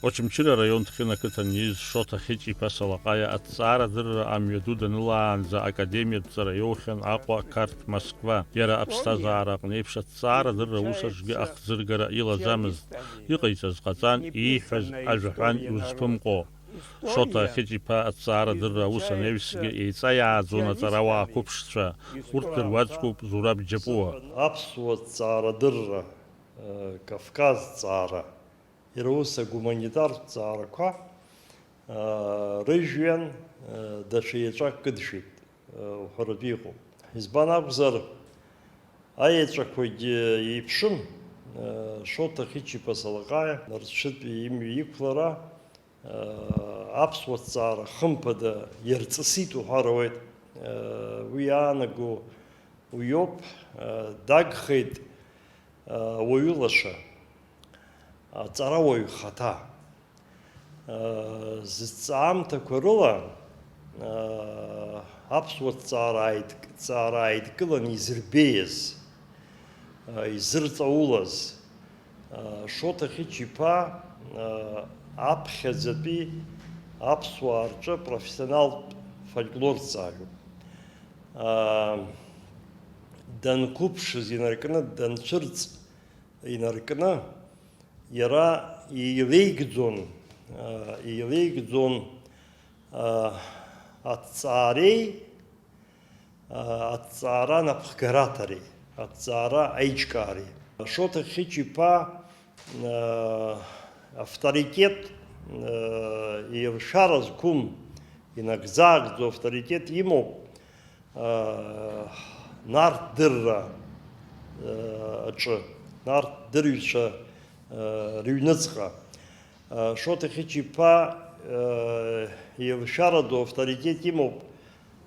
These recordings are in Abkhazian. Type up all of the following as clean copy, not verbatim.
Очимчира район Тхинакыта низ Шота Хичипа Салакая от Цара Дырра Амьяду Данилан за Академия Царайохен Аква Карт Москва. Яра Абстазара Непша Цара Дырра Усажги Ахзыргара Ила Замыз. Иqaysaz Qazan Ихаз Ажхан Юзпымқо. Шота Хичипа от Цара Дырра Уса Невсги Ицая Зона Царава Купшца. Уртер Вацкуп Зураб Джапуа. Апсуа Цара Дырра Кавказ Цара. Ируса гуманитар цараква режион дашиечак кыдшит ухарбиху. Избанабзар аечакводи ипшим шота Хичипа Салакая наршит ими икфлара апсуа цара хымпада ерцсит ухарует уянагу уйоп дагхит уюлаша Царавой хата. Зцамтақәа рыла аԥсуа ҵаара аидкылан изырбеиаз, изырҵаулаз Шота Хичипа аԥхьаӡатәи аԥсуаа рҿы профессионалтә фольклорҵааҩуп. Данқәыԥшыз инаркны, данцәырҵ инаркны Яра илеигӡон аҵаара напхгараҭареи, аҵаара аиҿкаареи. Шота Хичипа авторитет иршара зқәым, инагӡаагӡо авторитет имоуп нарҭ дырра аҿы, нарҭ дырҩцәа рыҩныҵҟа. Шота Хичипа илшарадо авторитет имоуп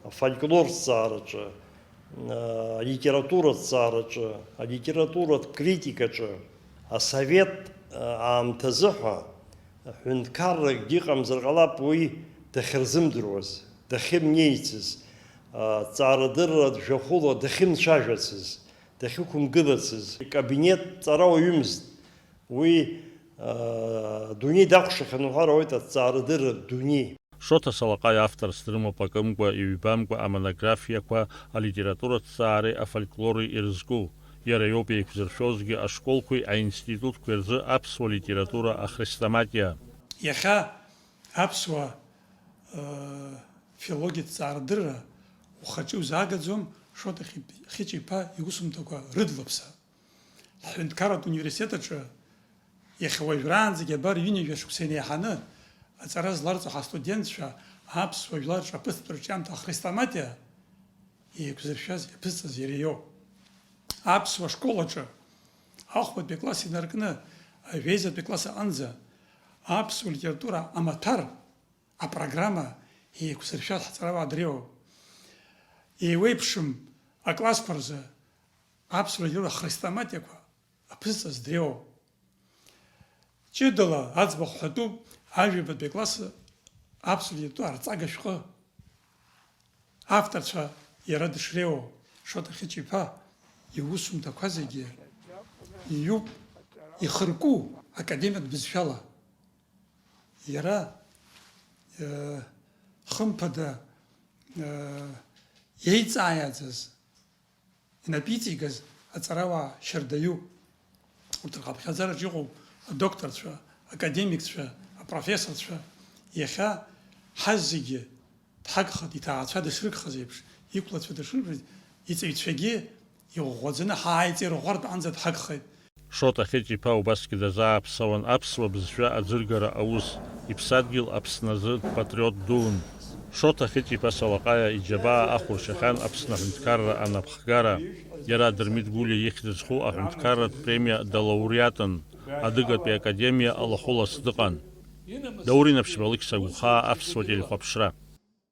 афольклорҵаараҿы, алитератураҭҵаараҿы, алитературатә критикаҿы, асовет аамҭазы ҳәа ҳәынҭқарракгьы ыҟамзар ҟалап уи дахьырзымдыруаз, дахьымнеицыз, ҵаарадырра жәахәыла дахьымцәажәацыз, дахьықәымгылацыз, кабинет ҵара уаҩымызт. Уи дунеи дақәшахьан уҳәар ауеит аҵаарадырра дунеи. Шота Салакая автор стрымапакымкәа, иҩбамкәа амонографиақәа алитератураҭҵаареи афольклори ирызку. Иара иоуп еиқәзыршәозгьы ашколқәеи аинститутқәеи рзы аԥсуа литература ахрестоматиа. Иахьа аԥсуа филологиа ҭҵаарадырра ухаҿы узаагаӡом Шота Хичипа иусумҭақәа рыдлыԥса. Ҳҳәынҭқарратә университет аҿы иахьа уажәраанӡагьы абар ҩынҩажәа шықәса инеиҳаны аҵара зларҵо ҳастудентцәа аԥсуа жәлар рҿаԥыцтә рҿиамҭа ахрестоматиа еиқәзыршәаз иаԥызҵаз иара иоуп. Аԥсуа школ аҿы ахәбатәи класс инаркны ажәеизатәи класс аҟынӡа аԥсуа литература амаҭәар апрограмма еиқәзыршәаз ҳҵарауаа дреиуоуп. Еиуеиԥшым аклассқәа рзы аԥсуа литература ахрестоматиақәа аԥызҵаз дреиуоуп. Ҷыдала аӡбахә ҳәатәуп ажәабатәи класс аԥсуа литература арҵага шәҟы. Авторцәа иара дышреиуоу Шота Хичипа иусумҭақәа зегьы иҩуп, ихырку академиатә бызшәала. Иара хымԥада еиҵааиаӡаз, инапиҵигаз аҵарауаа шьардаҩуп. Урҭ рхаԥхьаӡараҿ иҟоуп адокторцәа, академикцәа, апрофессорцәа. Иахьа ҳаз зегьы дҳагхат, иҭаацәа дышрыгхаз еиԥш, иқәлацәа дышрыгхаз, иҵаҩцәагьы иӷәӷәаӡаны ҳааиҵаирӷәӷәартә анӡа дҳагхеит. Шота Хичипа убасгьы дазааԥсауан аԥсуа бызшәа аӡыргара аус, иԥсадгьыл Аԥсназы патриот дуун. Шота Хичипа Салакая иџьабаа ахәыршьахьан Аԥсны аҳәынҭқарра анапхгара. Иара Дырмит Гулиа ихьӡ зху аҳәынҭқарратә премиа далауреатын, адыгатәи академиа алахәылас дыҟан. Даури Наԥшьбалықь сагәхаа аԥсуа телехәаԥшра.